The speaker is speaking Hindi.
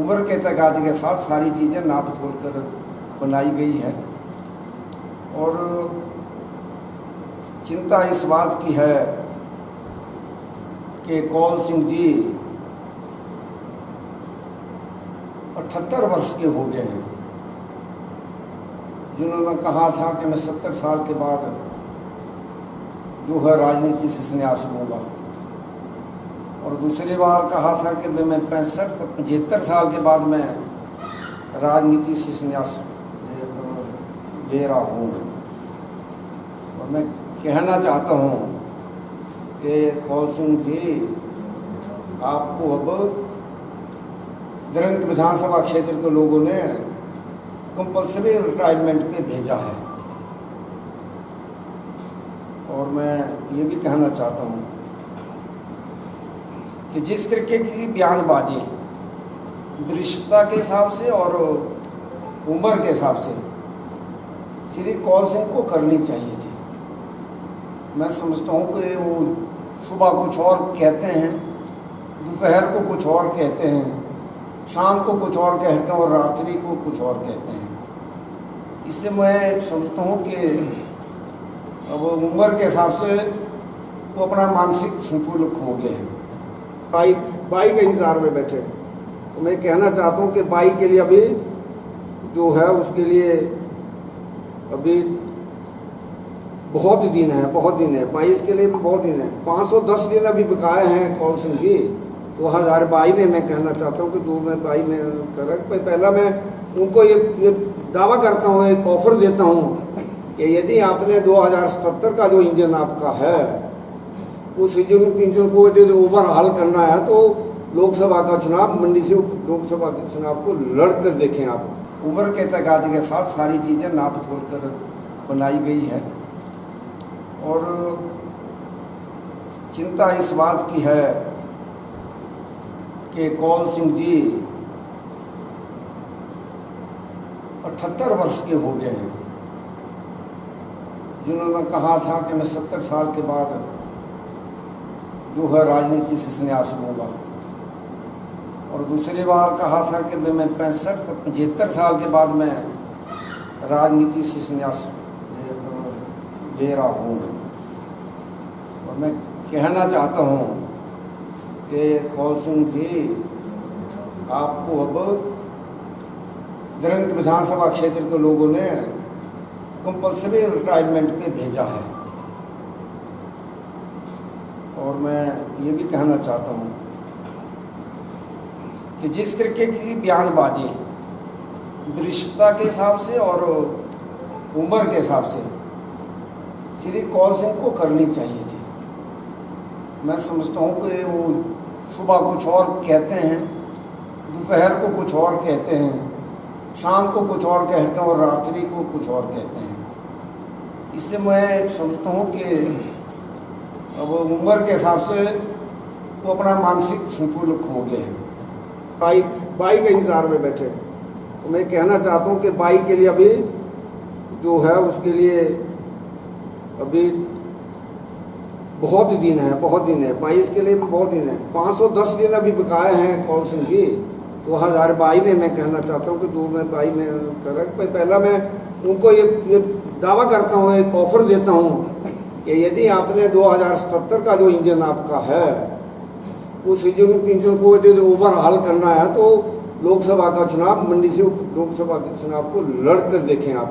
उम्र के तकाजे के साथ सारी चीज़ें नाप तोल कर बनाई गई है। और चिंता इस बात की है कि कौल सिंह जी 78 वर्ष के हो गए हैं, जिन्होंने कहा था कि मैं 70 साल के बाद जो है राजनीति से संन्यास लूँगा, और दूसरी बार कहा था कि मैं 75 साल के बाद मैं राजनीति से संन्यास ले रहा हूँ। और मैं कहना चाहता हूँ कि कौल सिंह जी आपको अब दरंग विधानसभा क्षेत्र के लोगों ने कंपल्सरी रिटायरमेंट पे भेजा है। और मैं ये भी कहना चाहता हूँ कि जिस तरीके की बयानबाजी वरिष्ठता के हिसाब से और उम्र के हिसाब से श्री कौल सिंह को करनी चाहिए थी। मैं समझता हूँ कि वो सुबह कुछ और कहते हैं, दोपहर को कुछ और कहते हैं, शाम को कुछ और कहते हैं और रात्रि को कुछ और कहते हैं। इससे मैं समझता हूँ कि अब उम्र के हिसाब से वो अपना मानसिक संतुलन खो गए हैं। बाई के इंतजार में बैठे, तो मैं कहना चाहता हूँ कि बाई के लिए अभी जो है उसके लिए अभी बहुत दिन है 22 के लिए भी बहुत दिन है। 510 दिन अभी बकाए हैं कौल सिंह जी। 2022 में मैं कहना चाहता हूँ कि 2022 में कर पहला मैं उनको ये दावा करता हूँ, एक ऑफर देता हूँ कि यदि आपने 2077 का जो इंजन आपका है उस इंजन को यदि ओवरहाल करना है तो लोकसभा का चुनाव, मंडी से लोकसभा के चुनाव को लड़ कर देखें आप। उम्र के तकाजे के साथ सारी चीज़ें नाप तोल कर बनाई गई है। और चिंता इस बात की है कि कौल सिंह जी 78 वर्ष के हो गए हैं, जिन्होंने कहा था कि मैं 70 साल के बाद जो है राजनीति से संन्यास लूँगा, और दूसरी बार कहा था कि मैं 75 साल के बाद मैं राजनीति से संन्यास ले रहा हूँ। और मैं कहना चाहता हूँ कि कौल सिंह जी आपको अब दरंग विधानसभा क्षेत्र के लोगों ने कंपल्सरी रिटायरमेंट पे भेजा है। और मैं ये भी कहना चाहता हूँ कि जिस तरीके की बयानबाजी वरिष्ठता के हिसाब से और उम्र के हिसाब से श्री कौल सिंह को करनी चाहिए थी। मैं समझता हूँ कि वो सुबह कुछ और कहते हैं, दोपहर को कुछ और कहते हैं, शाम को कुछ और कहते हैं और रात्रि को कुछ और कहते हैं। इससे मैं समझता हूँ कि अब उम्र के हिसाब से वो अपना मानसिक संतुलन खो गए हैं। बाई के इंतजार में बैठे, तो मैं कहना चाहता हूँ कि बाई के लिए अभी जो है उसके लिए अभी बहुत दिन है 22 के लिए भी बहुत दिन है। 510 दिन अभी बकाए हैं कौल सिंह जी। 2022 में मैं कहना चाहता हूँ कि 2022 में कर पहला मैं उनको ये दावा करता हूँ, एक ऑफर देता हूँ कि यदि आपने 2077 का जो इंजन आपका है उस इंजन को यदि ओवरहाल करना है तो लोकसभा का चुनाव, मंडी से लोकसभा के चुनाव को लड़ कर देखें आप।